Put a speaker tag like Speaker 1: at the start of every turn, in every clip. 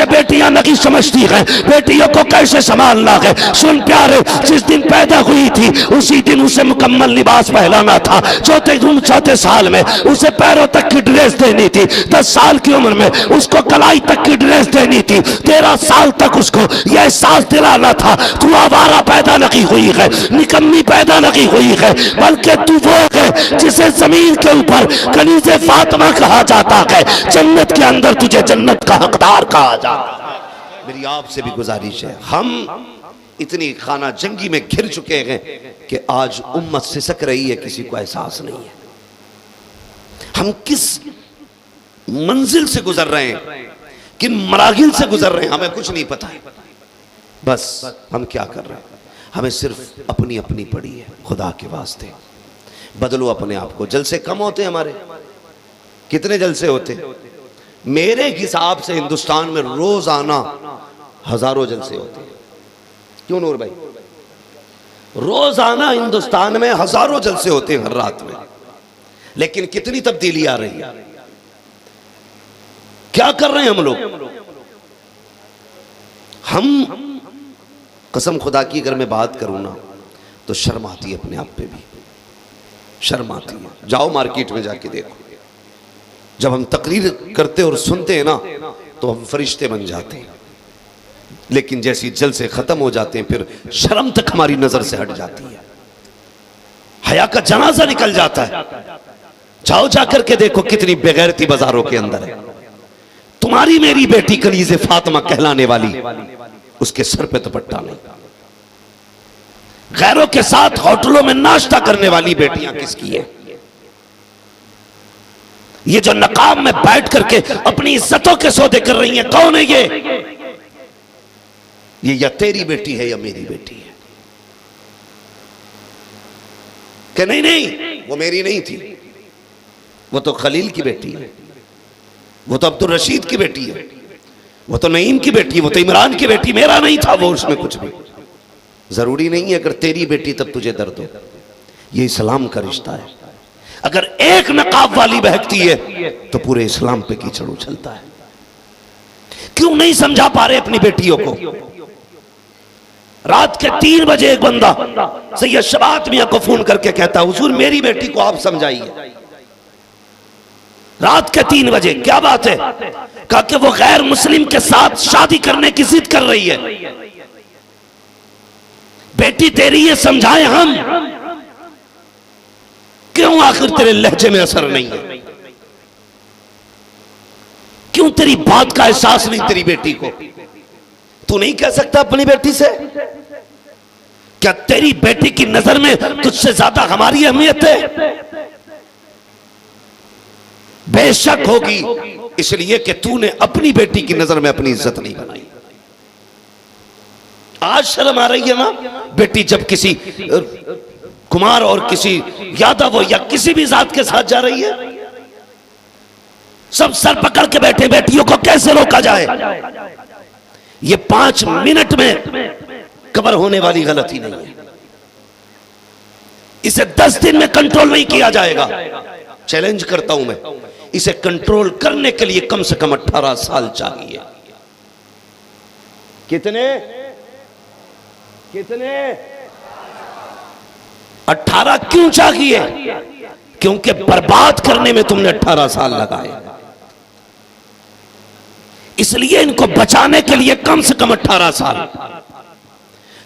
Speaker 1: कि बेटियां नहीं समझती हैं बेटियों को कैसे संभालना है। सुन प्यारे, जिस दिन पैदा हुई थी उसी दिन उसे मुकम्मल लिबास पहनाना था। चौथे साल में उसे पैरों तक की ड्रेस देनी थी। 10 साल की उम्र में उसको कलाई तक की ड्रेस देनी थी। 13 साल तक उसको यह एहसास दिलाना था तू आवारा पैदा नहीं हुई है, निकम्मी पैदा नहीं हुई है, बल्कि तू वो है जिसे जमीन के ऊपर कनीज़े फातिमा कहा जाता है, जन्नत के अंदर तुझे जन्नत का हकदार कहा जाता है। मेरी आपसे भी गुजारिश है, हम इतनी खाना जंगी में घिर चुके हैं कि आज उम्मत सिसक रही है, किसी को एहसास नहीं है हम किस मंजिल से गुजर रहे हैं, किन मराहिल से गुजर रहे हैं, हमें कुछ नहीं पता है। बस हम क्या कर रहे हैं, हमें सिर्फ अपनी अपनी पड़ी है। खुदा के वास्ते बदलो अपने आप को। जलसे कम होते हैं हमारे, कितने जलसे होते? मेरे हिसाब से हिंदुस्तान में रोजाना हजारों जलसे होते हैं। क्यों नूर भाई? रोजाना हिंदुस्तान में हजारों जलसे होते हैं हर रात में, लेकिन कितनी तब्दीली आ रही है। क्या कर रहे हैं हम लोग? हम कसम खुदा की अगर मैं बात करूं ना तो शर्म आती है, अपने आप पे भी शर्म आती है। जाओ मार्केट में जाके देखो, जब हम तकरीर करते और सुनते हैं ना तो हम फरिश्ते बन जाते हैं, लेकिन जैसी जलसे खत्म हो जाते हैं फिर शर्म तक हमारी नजर से हट जाती है, हया का जनाजा निकल जाता है। जाओ जाकर के देखो कितनी बेगैरती बाजारों के अंदर है। तुम्हारी मेरी बेटी कनीज़े फातिमा कहलाने वाली, उसके सर पे दुपट्टा नहीं। गैरों के साथ होटलों में नाश्ता करने वाली बेटियां किसकी है? ये जो नकाब में बैठ करके अपनी इज्जतों के सौदे कर रही हैं, कौन है ये या तेरी बेटी है या मेरी बेटी है? कि नहीं नहीं वो मेरी नहीं थी, वो तो खलील की बेटी है, वो तो अब्दुल रशीद की बेटी है, वो तो नईम की बेटी, वो तो इमरान की बेटी, मेरा नहीं था वो, उसमें कुछ भी। जरूरी नहीं है अगर तेरी बेटी तब तुझे दर्द हो। ये इस्लाम का रिश्ता है। अगर एक नकाब वाली बहकती है तो पूरे इस्लाम पे कीचड़ उछलता है। क्यों नहीं समझा पा रहे अपनी बेटियों को? रात के 3 बजे एक बंदा सैयद शबात मियां को फोन करके कहता, हुजूर मेरी बेटी को आप समझाइए। रात के 3 बजे, क्या बात है? कहा कि वो गैर मुस्लिम के साथ शादी करने की जिद कर रही है। बेटी तेरी ये समझाए हम, क्यों आखिर तेरे लहजे में असर नहीं है? क्यों तेरी बात का एहसास नहीं तेरी बेटी को? तू नहीं कह सकता अपनी बेटी से? क्या तेरी बेटी की नजर में तुझसे ज्यादा हमारी अहमियत है? बेशक होगी, इसलिए कि तूने अपनी बेटी की नजर में अपनी इज्जत नहीं बनाई। आज शर्म आ रही है ना बेटी जब किसी कुमार और किसी यादव या किसी भी जात के साथ जा रही है, सब सर पकड़ के बैठे, बेटियों को कैसे रोका जाए? ये 5 मिनट में कवर होने वाली गलती नहीं है। इसे 10 दिन में कंट्रोल नहीं किया जाएगा। चैलेंज करता हूं मैं, इसे कंट्रोल करने के लिए कम से कम 18 साल चाहिए। कितने 18 क्यों चाहिए? क्योंकि बर्बाद करने में तुमने 18 साल लगाए, इसलिए इनको बचाने के लिए कम से कम 18 साल।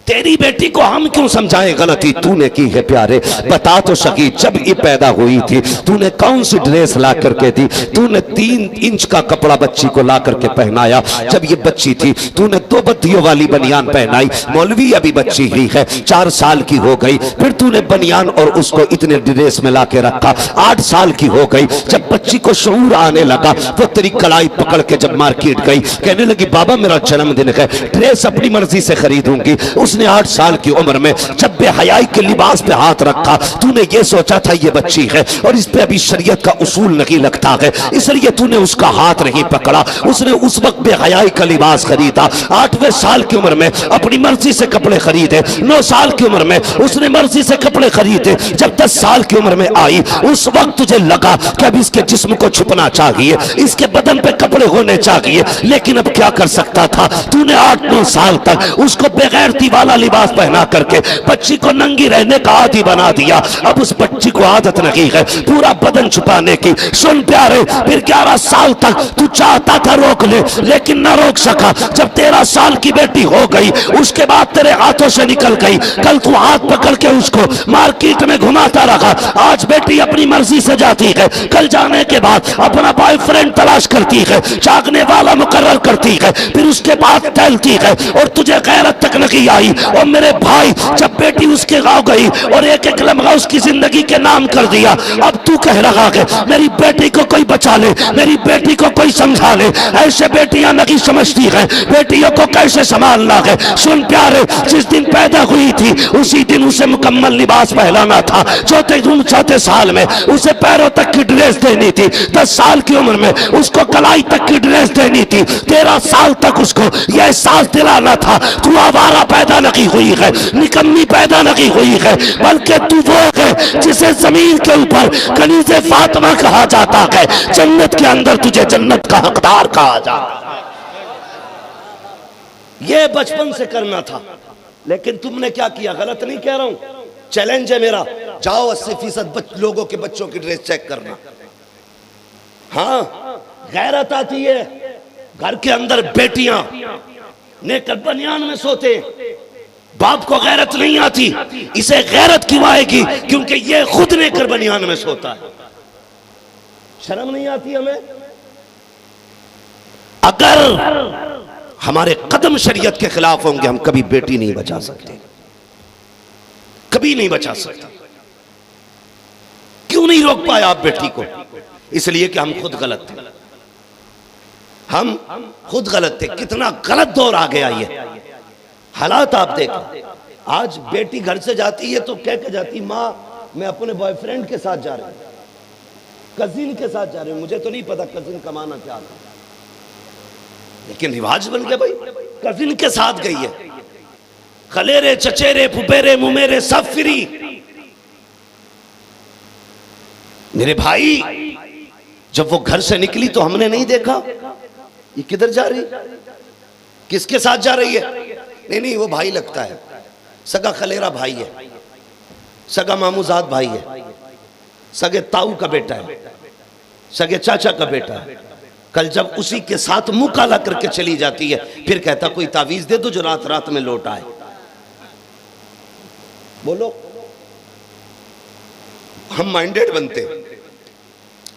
Speaker 1: तेरी बेटी को हम क्यों समझाएं? गलती तूने की है प्यारे, बता तो सकी जब ये पैदा हुई थी तूने कौन सी ड्रेस ला करके दी? तूने 3 इंच का कपड़ा बच्ची को ला करके पहनाया। जब ये बच्ची थी तूने 2 बत्तियों वाली बनियान पहनाई। मौलवी अभी बच्ची ही है, 4 साल की हो गई, फिर तूने बनियान और उसको इतने ड्रेस में ला के रखा। 8 साल की हो गई, जब बच्ची को शऊर आने लगा वो तेरी कलाई पकड़ के जब मार्केट गई, कहने लगी बाबा मेरा जन्मदिन है, ड्रेस अपनी मर्जी से खरीदूंगी। उस उसने 8 साल की उम्र में जब बेहयाई के लिबास पे हाथ रखा, तूने ये सोचा था ये बच्ची है और इस पे अभी शरीयत का उसूल नहीं लगता है, इसलिए तूने उसका हाथ नहीं पकड़ा। उसने उस वक्त बेहयाई का लिबास खरीदा। 8वें साल की उम्र में अपनी मर्जी से कपड़े खरीदे। 9 साल की उम्र में उसने मर्जी से कपड़े खरीदे। जब 10 साल की उम्र में आई, उस वक्त तुझे लगा कि अब इसके जिस्म को छुपना चाहिए, इसके बदन पे कपड़े होने चाहिए, लेकिन अब क्या कर सकता था? तूने 8-9 साल तक उसको बेगैरती वाला लिबास पहना करके बच्ची को नंगी रहने का आदी बना दिया। अब उस बच्ची को आदत नहीं है पूरा बदन छुपाने की। सुन प्यारे, फिर 11 साल तक तू चाहता था रोक ले, लेकिन ना रोक सका। जब 13 साल की बेटी हो गई, उसके बाद तेरे हाथों से निकल गई। कल तू हाथ पकड़ के उसको मार्केट में घुमाता रहा। आज बेटी अपनी मर्जी से जाती है, कल जाने के बाद अपना बॉयफ्रेंड तलाश करती है, जागने वाला मुकर्रर करती है, फिर उसके बाद टहलती है और तुझे गैरत तक नहीं आई। और मेरे भाई, जब बेटी उसके गांव गई और एक एक लम्हा उसकी जिंदगी के नाम कर दिया, अब तू कह रहा है मेरी बेटी को कोई बचा ले, मेरी बेटी को कोई समझा ले। ऐसे बेटियां नहीं समझती है बेटियों को कैसे संभालना है। सुन प्यारे, जिस दिन पैदा हुई थी उसी दिन उसे मुकम्मल लिबास पहनाना था। चौथे साल में उसे पैरों तक की ड्रेस देनी थी। 10 साल की उम्र में उसको कलाई तक की ड्रेस देनी थी। 13 साल तक उसको यह एहसास दिलाना था तू आवारा पैदा नहीं हुई है, निकम्मी पैदा नहीं हुई है, बल्कि तू वो है जिसे जमीन के ऊपर कनीज़े फातिमा कहा जाता है, जन्नत के अंदर तुझे जन्नत का हकदार कहा जाता है। ये बचपन से करना था, लेकिन तुमने क्या किया? गलत नहीं कह रहा हूं, चैलेंज है मेरा। जाओ 80% लोगों के बच्चों की ड्रेस चेक करना। हाँ, गैरत आती है। घर के अंदर बेटियां नेकर बनियान में सोते, बाप को गैरत नहीं आती। इसे गैरत क्यों आएगी? क्योंकि ये खुद नेकर बनियान में सोता है। शर्म नहीं आती हमें? अगर हमारे कदम शरीयत के खिलाफ होंगे, हम कभी बेटी नहीं बचा सकते, कभी नहीं बचा सकते। क्यों नहीं रोक पाए आप बेटी को? इसलिए कि हम खुद गलत थे, हम खुद गलत थे। कितना गलत दौर आ गया ये हालात आप देखें। आज बेटी घर से जाती है तो कह के जाती, माँ मैं अपने बॉयफ्रेंड के साथ जा रही हूं, कजिन के साथ जा रही हूं। मुझे तो नहीं पता कजिन का माना क्या था, लेकिन रिवाज बन गया भाई, कजिन के साथ गई है। खलेरे चचेरे फुफेरे मुमेरे सब फ्री। मेरे भाई, जब वो घर से निकली तो हमने नहीं देखा ये किधर जा रही, किसके साथ जा रही है। नहीं, वो भाई लगता है, सगा खलेरा भाई है, सगा मामूजाद भाई है, सगे ताऊ का बेटा है, सगे चाचा का बेटा है। कल जब उसी के साथ मुंह काला करके चली जाती है, फिर कहता कोई तावीज दे दो जो रात रात में लौट आए। बोलो, हम माइंडेड बनते।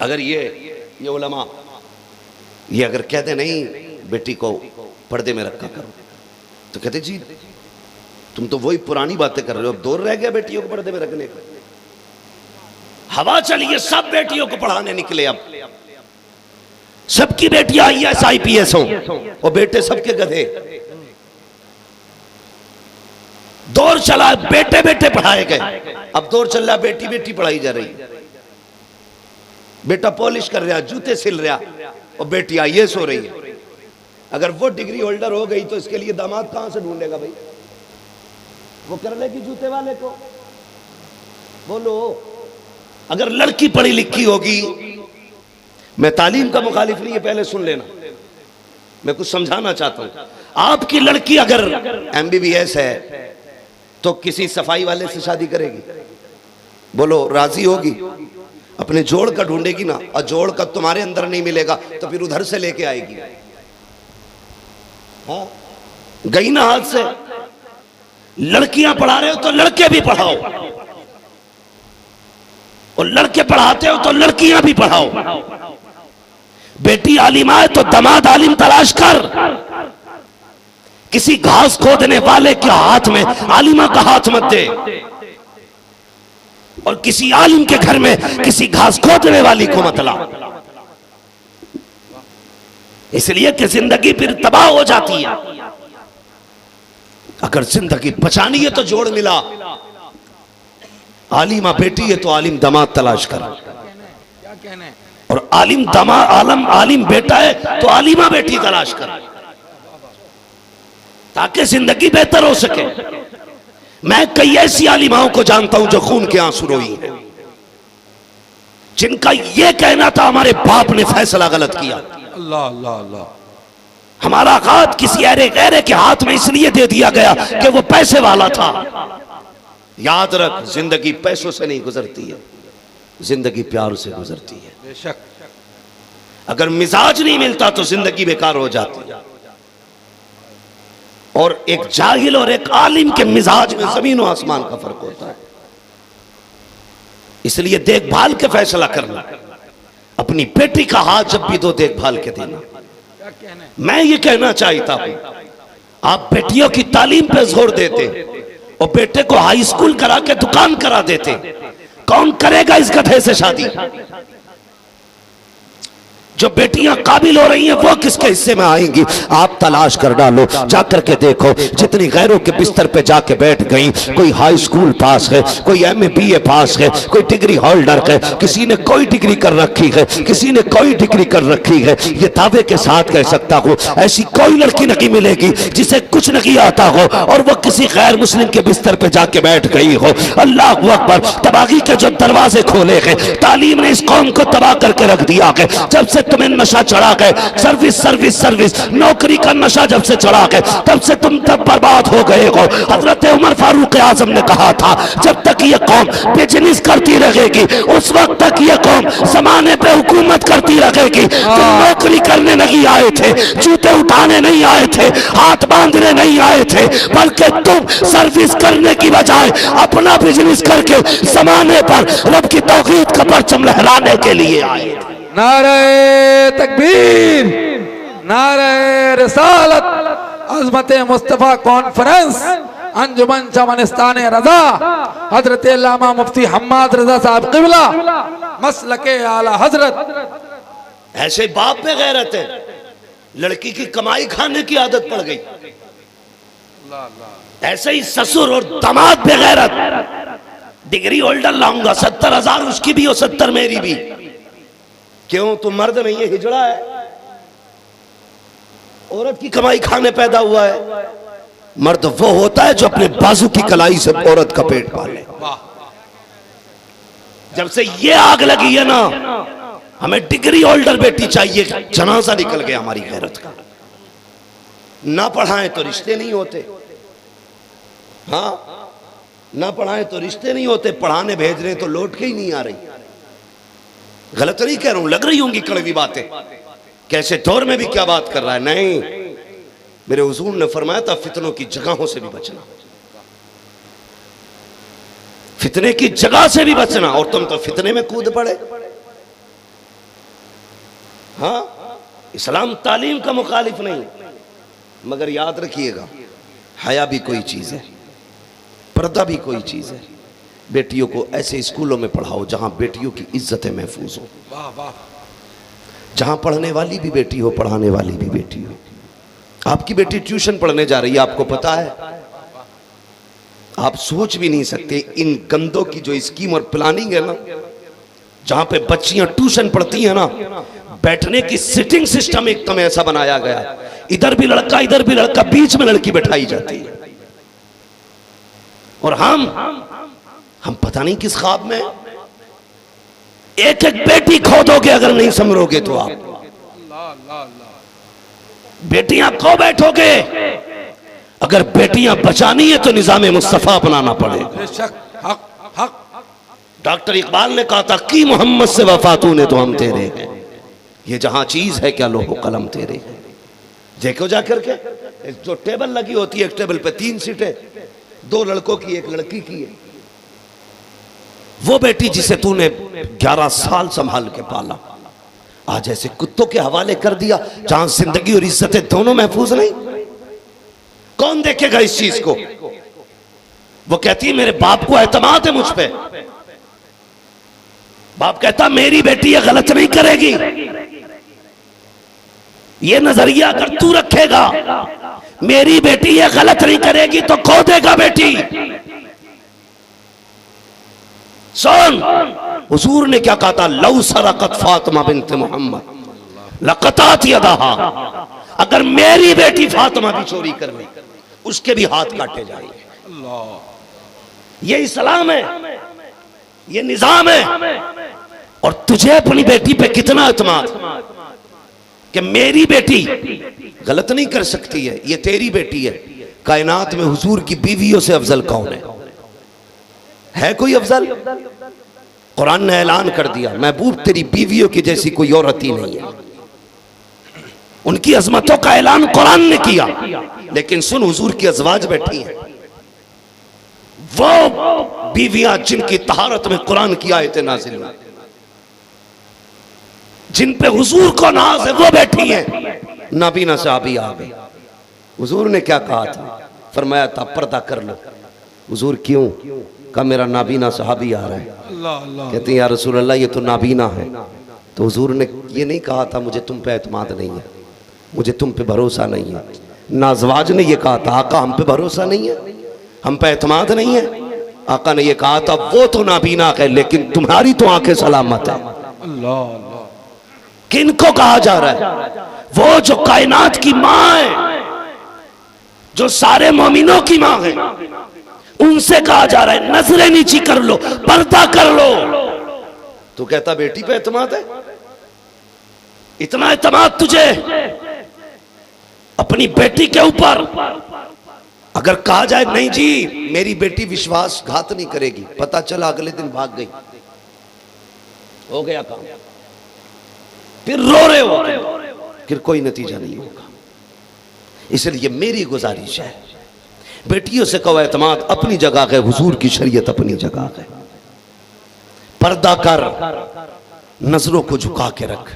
Speaker 1: अगर ये उलमा ये अगर कहते नहीं बेटी को पर्दे में रखा करो, तो कहते जी तुम तो वही पुरानी बातें कर रहे हो, अब दौर रह गया बेटियों को पर्दे में रखने का। हवा चलिए, सब बेटियों को पढ़ाने निकले। अब सबकी बेटियां IAS IPS हो और बेटे सबके गधे। दौर चला, बेटे बेटे पढ़ाए गए। अब दौर चल रहा, बेटी बेटी पढ़ाई जा रही। बेटा पॉलिश कर रहा, जूते सिल रहा, और बेटी IAS हो रही है। अगर वो डिग्री होल्डर हो गई तो इसके लिए दामाद कहां से ढूंढेगा भाई? वो कर लेगी जूते वाले को। बोलो, अगर लड़की पढ़ी लिखी होगी, मैं तालीम का मुखालिफ नहीं है, पहले सुन लेना, मैं कुछ समझाना चाहता हूं। आपकी लड़की अगर MBBS है तो किसी सफाई वाले से शादी करेगी? बोलो, राजी होगी? अपने जोड़ का ढूंढेगी ना, और जोड़ का तुम्हारे अंदर नहीं मिलेगा तो फिर उधर से लेके आएगी। हाँ, गई ना हाथ से। लड़कियां पढ़ा रहे हो तो लड़के भी पढ़ाओ, और लड़के पढ़ाते हो तो लड़कियां भी पढ़ाओ। बेटी आलिमा है तो दमाद आलिम तलाश कर। किसी घास खोदने वाले के हाथ में आलिमा का हाथ मत दे, और किसी आलिम के घर में किसी घास खोदने वाली को मत ला, इसलिए कि जिंदगी फिर तबाह हो जाती है। अगर जिंदगी बचानी है तो जोड़ मिला, आलिमा बेटी है तो आलिम दामाद तलाश कर, और आलिम दामाद आलिम बेटा है तो आलिमा बेटी तलाश कर, ताकि जिंदगी बेहतर हो सके। मैं कई ऐसी आलिमाओं को जानता हूं जो खून के आंसू रोई हैं, जिनका यह कहना था हमारे बाप ने फैसला गलत किया।
Speaker 2: अल्लाह अल्लाह अल्लाह।
Speaker 1: हमारा हाथ किसी अरे गहरे के हाथ में इसलिए दे दिया गया कि वो पैसे वाला था। याद रख, जिंदगी पैसों से नहीं गुजरती है, जिंदगी प्यार से गुजरती है।
Speaker 2: बेशक।
Speaker 1: अगर मिजाज नहीं मिलता तो जिंदगी बेकार हो जाती है। और एक जाहिल और एक आलिम के मिजाज में जमीन और आसमान का फर्क होता है। इसलिए देखभाल के फैसला करना, अपनी बेटी का हाथ जब भी दो देखभाल के देना। मैं ये कहना चाहता हूं, आप बेटियों की तालीम पे जोर देते और बेटे को हाई स्कूल करा के दुकान करा देते, कौन करेगा इस गधे से शादी? जो बेटियां काबिल हो रही हैं वो किसके हिस्से में आएंगी? आप तलाश कर डालो, जाकर के देखो। जितनी गैरों के बिस्तर पे जाके बैठ गई, कोई हाई स्कूल पास है, कोई MA BA पास है, कोई डिग्री होल्डर है, किसी ने कोई डिग्री कर रखी है, किसी ने कोई डिग्री कर रखी है। ये दावे के साथ कह सकता हूं, ऐसी कोई लड़की नहीं मिलेगी जिसे कुछ नहीं आता हो और वो किसी गैर मुस्लिम के बिस्तर पे जाके बैठ गई हो। अल्लाह अकबर। तबाही के जो दरवाजे खोले हैं, तालीम ने इस कौम को तबाह करके रख दिया है। जब से तुम्हें नशा चढ़ा गए, सर्विस सर्विस सर्विस, नौकरी का नशा जब से चढ़ा गए, तब से तुम तब बर्बाद हो गए हो। हजरत उमर फारूक आजम ने कहा था, जब तक ये कौम बिजनेस करती रहेगी उस वक्त तक ये कौम जमाने पे हुकूमत करती रहेगी। तुम नौकरी करने नहीं आए थे, जूते उठाने नहीं आए थे, हाथ बांधने नहीं आए थे, बल्कि तुम सर्विस करने की बजाय अपना बिजनेस करके जमाने पर रब की तौहीद का परचम लहराने के लिए आए थे।
Speaker 2: नारे तकबीर, नारे रिसालत, अज़मत मुस्तफ़ा कॉन्फ्रेंस, अंजुमन चमनिस्तान रजा, हजरत अल्लामा मुफ्ती हम्माद रजा साहब क़िबला, मसलके आला हजरत।
Speaker 1: ऐसे बाप में गैरत है, लड़की की कमाई खाने की आदत पड़ गई। ऐसे ही ससुर और दामाद में गैरत, डिग्री होल्डर लाऊंगा, 70,000 उसकी भी और 70 मेरी भी। क्यों? तुम मर्द नहीं है, हिजड़ा है, औरत की कमाई खाने पैदा हुआ है। मर्द वो होता है जो अपने बाजू की कलाई से औरत का पेट पाले। जब से ये आग लगी है ना, हमें डिग्री होल्डर बेटी चाहिए, जनाजा निकल गया हमारी गैरत का। ना पढ़ाएं तो रिश्ते नहीं होते, हाँ, ना पढ़ाएं तो रिश्ते नहीं होते, पढ़ाने भेज रहे तो लौट के ही नहीं आ रही। गलत नहीं कह रहा हूं, लग रही होंगी कड़वी बातें, कैसे दौर में भी क्या बात कर रहा है। नहीं, मेरे हुजूर ने फरमाया था फितनों की जगहों से भी बचना, फितने की जगह से भी बचना, और तुम तो फितने में कूद पड़े। हाँ, इस्लाम तालीम का मुखालिफ नहीं, मगर याद रखिएगा, हया भी कोई चीज है, पर्दा भी कोई चीज है। बेटियों को ऐसे स्कूलों में पढ़ाओ जहां बेटियों की इज्जतें महफूज हो,
Speaker 2: वाह वाह,
Speaker 1: जहां पढ़ने वाली भी बेटी हो, पढ़ाने वाली भी बेटी हो। आपकी बेटी ट्यूशन पढ़ने जा रही है, आपको पता है, आप सोच भी नहीं सकते इन गंदों की जो स्कीम और प्लानिंग है ना, जहां पे बच्चियां ट्यूशन पढ़ती हैं ना, बैठने की सिटिंग सिस्टम एकदम ऐसा बनाया गया, इधर भी लड़का इधर भी लड़का, बीच में लड़की बैठाई जाती है। और हम पता नहीं किस ख्वाब में, एक एक बेटी खो दोगे अगर नहीं संभलोगे तो आप। बेटियां खो बैठोगे, अगर बेटियां बचानी है तो निजाम मुस्तफा अपनाना पड़ेगा। डॉक्टर इकबाल ने कहा था कि मोहम्मद से वफा तूने तो हम तेरे हैं, ये जहां चीज है क्या लोहो कलम तेरे हैं। देखो जाकर के, जो टेबल लगी होती है, एक टेबल पे 3 सीटें, 2 लड़कों की 1 लड़की की है। वो बेटी जिसे तूने 11 साल संभाल के पाला, आज ऐसे कुत्तों के हवाले कर दिया जहां जिंदगी और इज्जतें दोनों महफूज नहीं। कौन देखेगा इस चीज को? वो कहती है मेरे बाप को एतमाद है मुझ पे, बाप कहता मेरी बेटी ये गलत नहीं करेगी। ये नजरिया अगर तू रखेगा मेरी बेटी ये गलत नहीं करेगी तो खो देगा बेटी। सुन, हुजूर ने क्या कहा था, लौ सरकत फातिमा बिन्त मोहम्मद लकतात यदाहा, अगर मेरी बेटी फातिमा भी चोरी कर ली उसके भी हाथ काटे जाएंगे। ये इस्लाम है, ये निजाम है। और तुझे अपनी बेटी पे कितना एतमाद कि मेरी बेटी गलत नहीं कर सकती है, ये तेरी बेटी है। कायनात में हुजूर की बीवियों से अफजल कौन है कोई अफजल? कुरान ने ऐलान कर दिया, महबूब तेरी बीवियों की जैसी कोई औरत ही नहीं है। उनकी अजमतों का ऐलान कुरान ने किया। लेकिन सुन, हुजूर की अजवाज बैठी हैं, वो बीवियां जिनकी तहारत में कुरान की आयतें नाज़िल हुई, जिन पे हुजूर को नाज है, वो बैठी हैं। नाबीना साहबी आ गई। हुजूर ने क्या कहा था? फरमाया था पर्दा कर लो। हुजूर क्यों? कहा मेरा नाबीना सहाबी आ रहा है। कहते हैं या रसूल अल्लाह ये तो नाबीना है। तो हुजूर ने ये नहीं कहा था मुझे तुम पे एतमाद नहीं है, मुझे तुम पे भरोसा नहीं है। नाजवाज ने ये कहा था आका हम पे भरोसा नहीं है, हम पे एतमाद नहीं है। आका ने ये कहा था वो तो नाबीना है लेकिन तुम्हारी तो आंखें सलामत है। किनको कहा जा रहा है? वो जो कायनात की मां है, जो सारे मोमिनों की मां है, उनसे कहा जा रहा है नजरें नीची कर लो, पर्दा कर लो। तो कहता बेटी पे एतमाद है? इतना एतमाद तुझे अपनी बेटी के ऊपर? अगर कहा जाए नहीं जी मेरी बेटी विश्वासघात नहीं करेगी, पता चला अगले दिन भाग गई, हो गया काम, फिर रो रहे हो, फिर कोई नतीजा नहीं होगा। इसलिए मेरी गुजारिश है बेटियों से कहो एतमाद अपनी जगह है, हुजूर की शरीयत अपनी जगह है। पर्दा कर, नजरों को झुका के रख,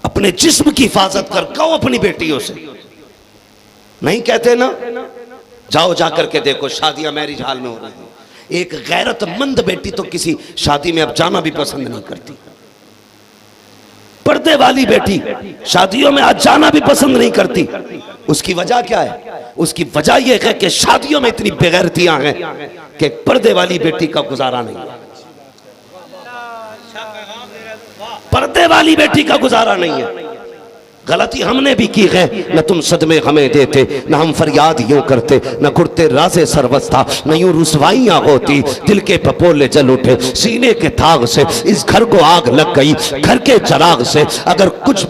Speaker 1: अपने जिस्म की हिफाजत कर। कहो अपनी बेटियों से, नहीं कहते ना, जाओ जाकर के देखो शादियां मैरिज हाल में हो रही हैं। एक गैरतमंद बेटी तो किसी शादी में अब जाना भी पसंद नहीं करती। पर्दे वाली बेटी शादियों में आज जाना भी पसंद नहीं करती। उसकी वजह क्या है? उसकी वजह यह है कि शादियों में इतनी बेगैरतियां हैं कि पर्दे वाली बेटी का गुजारा नहीं है। पर्दे वाली बेटी का गुजारा नहीं है। गलती हमने भी की है, न तुम सदमे हमें देते, न हम फरियाद यूं करते, न घुटते राजे सरवस्ता, न यूं रुसवाइयां होती। दिल के पपोले जल उठे सीने के थाग से, इस घर को आग लग गई घर के चराग से। अगर कुछ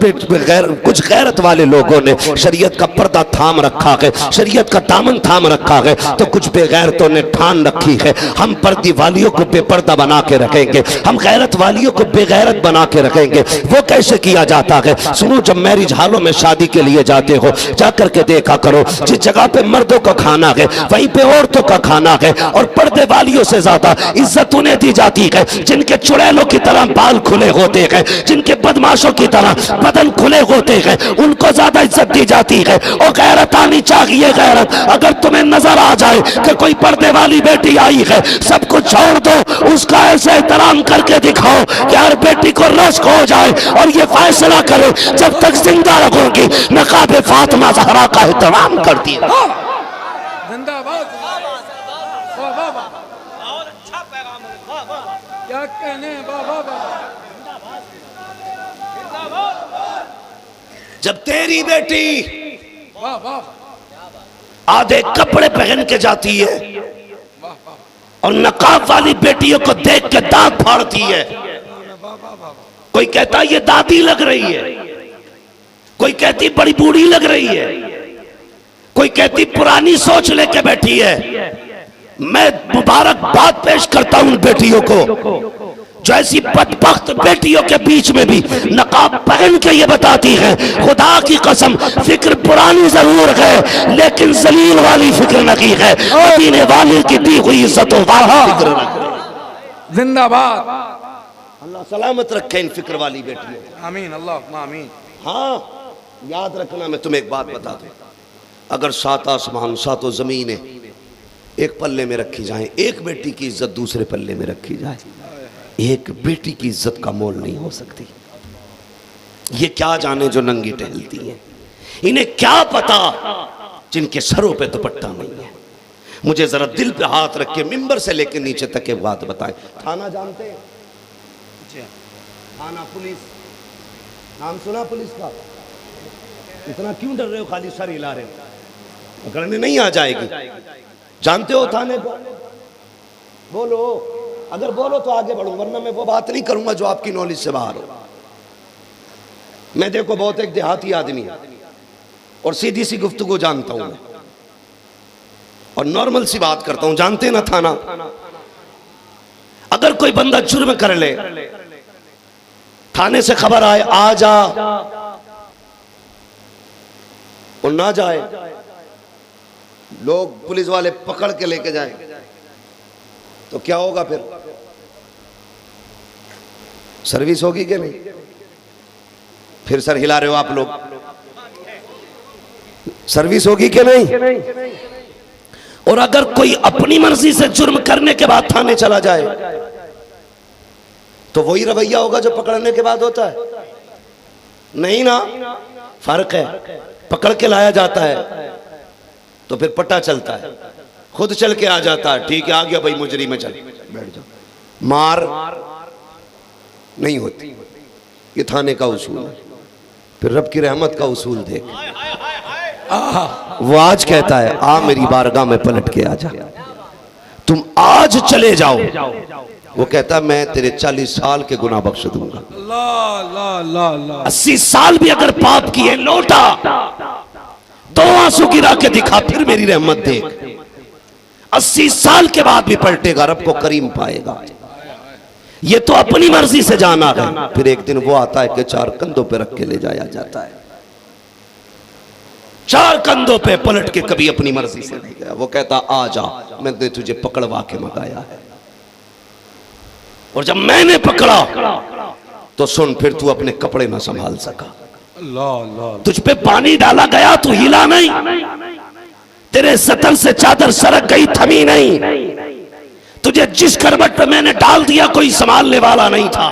Speaker 1: गैरत वाले लोगों ने शरीयत का पर्दा थाम रखा है, शरीयत का दामन थाम रखा है, तो कुछ बेगैरतों ने ठान रखी है हम पर्दी वालियों को बेपर्दा बना के रखेंगे, हम गैरत वालियों को बेगैरत बना के रखेंगे। वो कैसे किया जाता है? सुनो, जब मैरिज हालों में शादी के लिए जाते हो, जाकर के देखा करो जिस जगह पे मर्दों का खाना है वहीं पे औरतों का खाना है। और पर्दे वालियों से ज्यादा इज्जत उन्हें दी जाती है जिनके चुड़ैलों की तरह बाल खुले होते हैं, जिनके बदमाशों की तरह बदन खुले होते हैं, उनको ज्यादा इज्जत दी जाती है। और गैरत आनी चाहिए, गैरत। अगर तुम्हें नजर आ जाए कि कोई पर्दे वाली बेटी आई है, सब कुछ छोड़ दो, उसका ऐसे एहतराम करके दिखाओ कि हर बेटी को रश्क हो जाए और ये फैसला करे जब तक जिंदा रखोगी नकाब फातिमा ज़हरा का एहतराम करती है।
Speaker 2: जिंदाबाद। और अच्छा पैगाम है, क्या कहने बाबा।
Speaker 1: जब तेरी बेटी आधे कपड़े पहन के जाती है और नकाब वाली बेटियों को देख के दांत फाड़ती है, कोई कहता ये दादी लग रही है, कोई कहती बड़ी बूढ़ी लग रही है, कोई कहती पुरानी सोच लेके बैठी है। मैं मुबारकबाद पेश करता हूं उन बेटियों को जो ऐसी बदबख्त बेटियों के बीच में भी नकाब पहन के ये बताती है खुदा की कसम फिक्र पुरानी जरूर है लेकिन जलील वाली फिक्र नहीं है, मदीने वाले की दी हुई इज्जतों वाला फिक्र नहीं।
Speaker 2: जिंदाबाद।
Speaker 1: अल्लाह सलामत रखे इन फिक्र वाली बेटियों।
Speaker 2: आमीन, अल्लाह आमीन।
Speaker 1: हाँ, याद रखना, मैं तुम्हें एक बात बता दूं, अगर सात आसमान सातों जमीनें एक पल्ले में रखी जाएं, एक बेटी की इज्जत दूसरे पल्ले में रखी जाए, एक बेटी की इज्जत का मोल नहीं हो सकती। ये क्या जाने जो नंगी टहलती है, इन्हें क्या पता जिनके सरों पे दुपट्टा नहीं है। मुझे जरा दिल पे हाथ रख के मिंबर से लेकर नीचे तक एक बात बताएं। थाना जानते हैं? थाना पुलिस, नाम सुना पुलिस का? इतना क्यों डर रहे हो? खाली सर हिला रहे हो, पकड़ने नहीं आ जाएगी। जानते हो थाने को? बोलो, अगर बोलो तो आगे बढ़ो, वरना मैं वो बात नहीं करूंगा जो आपकी नॉलेज से बाहर हो। मैं देखो बहुत एक देहाती आदमी और सीधी सी गुफ्तगू जानता हूं मैं, और नॉर्मल सी बात करता हूं। जानते हैं ना थाना? अगर कोई बंदा जुर्म कर ले, थाने से खबर आए आ जा, और ना जाए, लोग पुलिस वाले पकड़ के लेके जाए, तो क्या होगा फिर? सर्विस होगी कि नहीं? फिर सर हिला रहे हो आप लोग। सर्विस होगी कि नहीं? और अगर कोई अपनी मर्जी से जुर्म करने के बाद थाने चला जाए, तो वही रवैया होगा जो पकड़ने के बाद होता है? नहीं ना, फर्क है। पकड़ के लाया जाता है तो फिर पता चलता है, खुद चल के आ जाता है, ठीक है आ गया भाई मुजरिम में, चल बैठ जाओ। मार नहीं होती, ये थाने का उसूल है। फिर रब की रहमत का उसूल देख, वो आज कहता है आ मेरी बारगाह में पलट के आ जा, तुम आज चले जाओ। वो कहता है मैं तेरे 40 साल के गुनाह बख्श दूंगा। 80 साल भी अगर पाप किए लौटा, 2 आंसू गिरा के दिखा, फिर मेरी रहमत देख। 80 साल के बाद भी पलटेगा, रब को करीम पाएगा। ये तो अपनी मर्जी से जाना है। फिर एक दिन वो आता है कि 4 कंधों पे रख के ले जाया जाता है। 4 कंधों पे पलट के कभी अपनी मर्जी से नहीं गया। वो कहता आ जा, मैंने तुझे पकड़वा के मंगाया है, और जब मैंने पकड़ा तो सुन, फिर तू अपने कपड़े ना संभाल सका। तुझ पे पानी डाला गया, तू हिला नहीं, तेरे सतर से चादर सरक गई, थमी नहीं। तुझे जिस करवट पे मैंने डाल दिया, कोई संभालने वाला नहीं था।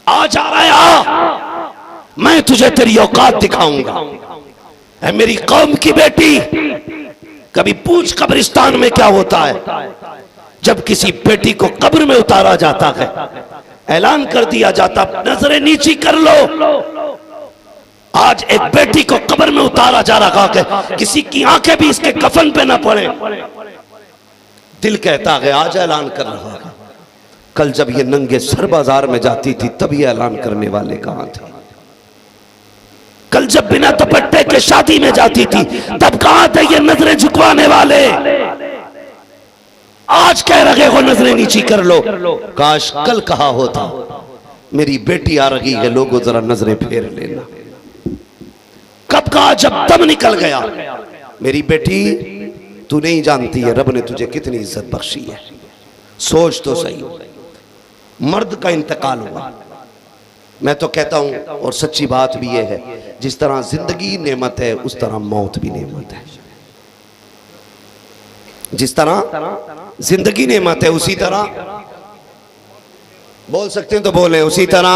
Speaker 1: आ जा रहा है, आ, मैं तुझे तेरी औकात दिखाऊंगा। है मेरी कौम की बेटी, कभी पूछ कब्रिस्तान में क्या होता है जब किसी बेटी को कब्र में उतारा जाता है। ऐलान कर दिया जाता, नजरें नीची कर लो। आज एक बेटी को कब्र में उतारा जा रहा है, किसी की आंखें भी इसके कफन पे ना पड़े। दिल कहता है आज ऐलान कर रहा है। कल जब ये नंगे सर बाजार में जाती थी, तब ये ऐलान करने वाले कहां थे? कल जब बिना दुपट्टे के शादी में जाती थी, तब कहां थे ये नजरें झुकवाने वाले? आज कह रहे हो नजरें नीची कर लो। काश कल कहा होता मेरी बेटी आ रही है, लोगों जरा नजरें फेर लेना। कब कहा? जब दम निकल गया। मेरी बेटी तू नहीं जानती है रब ने तुझे कितनी इज्जत बख्शी है। सोच तो सही, मर्द का इंतकाल हुआ। मैं तो कहता हूं, और सच्ची बात भी यह है, जिस तरह जिंदगी नेमत है उस तरह मौत भी नेमत है। जिस तरह जिंदगी नेमत है, उसी तरह बोल सकते हैं तो बोले, उसी तरह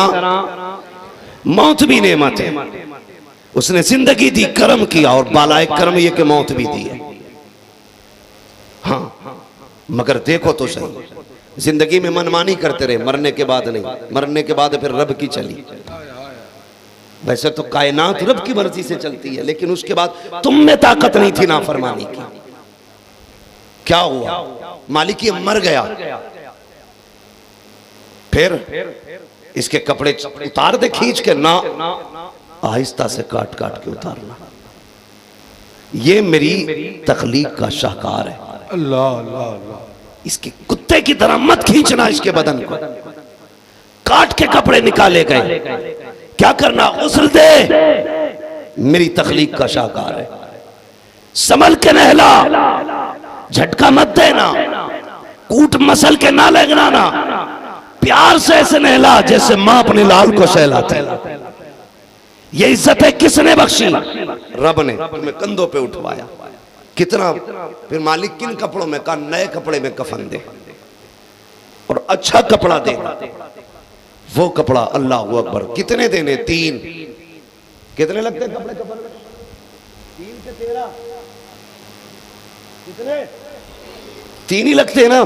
Speaker 1: मौत भी नेमत है। उसने जिंदगी दी, कर्म किया, और बालाए कर्म ये कि मौत भी दी है। हाँ, मगर देखो तो सही, जिंदगी में मनमानी करते रहे, मरने के बाद नहीं। मरने के बाद फिर रब की चली। वैसे तो कायनात रब की मर्जी से चलती है, लेकिन उसके बाद तुम में ताकत नहीं थी नाफरमानी की। क्या हुआ? मालिक ये मर गया, फिर इसके कपड़े उतार दे खींच के ना, आहिस्ता से काट काट के उतारना। ये मेरी तख्लीक का शाहकार है।
Speaker 2: अल्लाह अल्लाह अल्लाह।
Speaker 1: इसके कुत्ते की तरह मत खींचना इसके बदन को। काट के कपड़े निकाले गए, क्या करना? गुस्ल दे। मेरी तख्लीक का शाहकार है। संभल के नहला, झटका मत देना, कूट मसल के ना लगना, प्यार से ऐसे नहला जैसे मां अपने लाल को सहलाती। ये इज्जतें किसने बख्शी? रब ने। तुम्हें कंधों पे उठवाया। कितना? फिर मालिक किन कपड़ों में? कहा नए कपड़े में कफन दे, और अच्छा कपड़ा दे। वो कपड़ा अल्लाह अकबर। कितने देने? 3। कितने लगते हैं कपड़े कफन में? 3 के 13 कितने? 3 ही लगते हैं ना,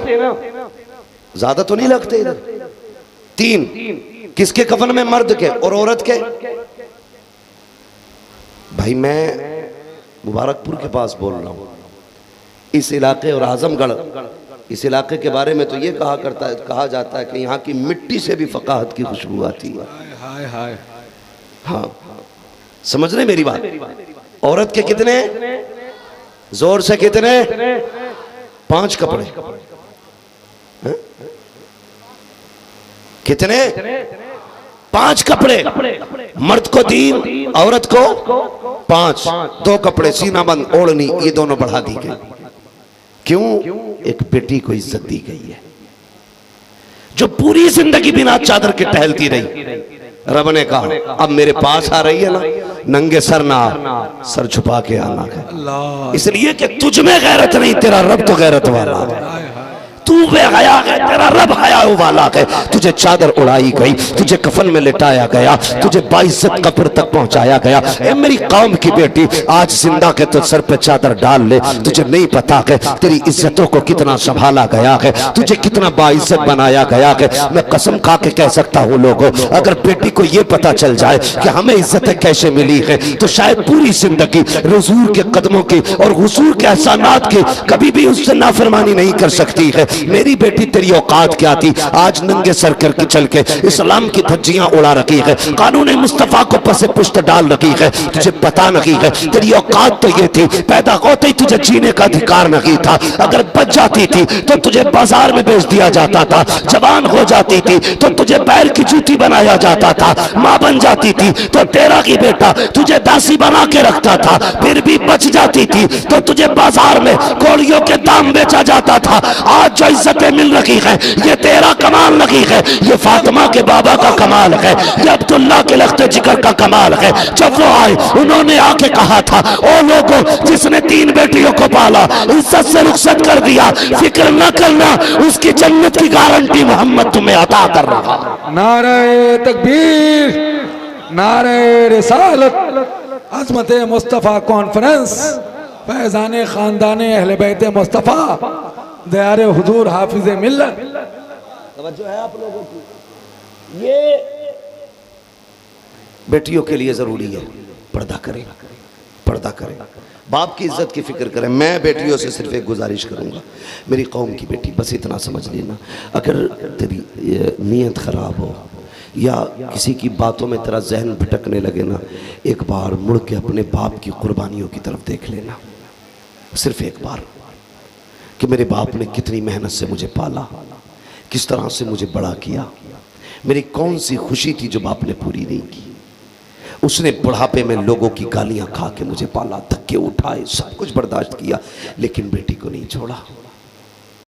Speaker 1: ज्यादा तो नहीं लगते इधर। 3 किसके कफन में? मर्द के और औरत के। भाई मैं मुबारकपुर के पास बोल रहा हूं, इस इलाके और आजमगढ़ इस इलाके के बारे में तो ये कहा जाता है कि यहाँ की मिट्टी से भी फकाहत की खुशबू आती है।
Speaker 2: हाय हाय।
Speaker 1: हाँ, समझ रहे मेरी बात? औरत के कितने? जोर से कितने? 5 कपड़े। हा? कितने? 5 कपड़े। मर्द को 3, औरत को 5। 2 कपड़े, सीना बंद, ओढ़नी, ये दोनों बढ़ा दी गई। क्यों? एक बेटी को इज्जत दी गई है जो पूरी जिंदगी बिना चादर के टहलती रही। रब ने कहा अब मेरे पास आ रही है ना, नंगे सर ना, सर छुपा के आना है। इसलिए कि तुझ में गैरत नहीं, तेरा रब तो गैरत वाला है। तू बेहया है, तेरा रब हया वाला है। तुझे चादर उड़ाई गई, तुझे कफन में लिटाया गया, तुझे बाइज्जत कब्र तक पहुंचाया गया। ए मेरी कौम की बेटी, आज जिंदा के तो सर पे चादर डाल ले। तुझे नहीं पता है तेरी इज्जतों को कितना संभाला गया है, तुझे कितना बाइज्जत बनाया गया है। मैं कसम खा के कह सकता हूँ लोगों, अगर बेटी को यह पता चल जाए कि हमें इज्जतें कैसे मिली है, तो शायद पूरी जिंदगी हुजूर के कदमों की और हुजूर के एहसानात की कभी भी उससे नाफरमानी नहीं कर सकती है। मेरी बेटी, तेरी औकात क्या थी? आज नंगे सर करके चल के इस्लाम की धज्जियां उड़ा रखी है, कानून मुस्तफा को पसे पुश्त डाल रखी है। तुझे पता नहीं है तेरी औकात तो ये थी, पैदा होते ही तुझे जीने का अधिकार नहीं था। अगर बच जाती थी तो तुझे बाजार में बेच दिया जाता था, जवान हो जाती थी तो तुझे पैर की जूती बनाया जाता था, माँ बन जाती थी तो तेरा की बेटा तुझे दासी बना के रखता था, फिर भी बच जाती थी तो तुझे बाजार में कोड़ियों के दाम बेचा जाता था। आज जो इज्जतें मिल रही है ये तेरा कमाल नहीं है, ये फातिमा के बाबा का कमाल है, ये अब्दुल्ला के लख्ते जिगर का कमाल है। जब वो आए उन्होंने आके कहा था, ओ लोगों जिसने 3 बेटियों को पाला इज्जत से रुखसत कर दिया, फिक्र न करना, उसकी जन्नत की गारंटी मोहम्मद तुम्हें अता कर रहा।
Speaker 2: नारे तकबीर, नारे रिसालत, अज़मत मुस्तफ़ा कॉन्फ्रेंस, फैज़ान खानदान अहले बैत मुस्तफ़ा, दयारे हुजूर हाफिज मिल्लत।
Speaker 1: तवज्जो है आप लोगों की? ये बेटियों के लिए जरूरी है, पर्दा करें, पर्दा करें, बाप की इज्जत की फिक्र करें। मैं बेटियों से सिर्फ एक गुजारिश करूंगा, मेरी कौम की बेटी, बस इतना समझ लेना, अगर तेरी नीयत खराब हो या किसी की बातों में तेरा जहन भटकने लगे ना, एक बार मुड़ के अपने बाप की कुर्बानियों की तरफ देख लेना, सिर्फ एक बार, कि मेरे बाप ने कितनी मेहनत से मुझे पाला, किस तरह से मुझे बड़ा किया, मेरी कौन सी खुशी थी जो बाप ने पूरी नहीं की। उसने बुढ़ापे में लोगों की गालियां खा के मुझे पाला, धक्के उठाए, सब कुछ बर्दाश्त किया, लेकिन बेटी को नहीं छोड़ा।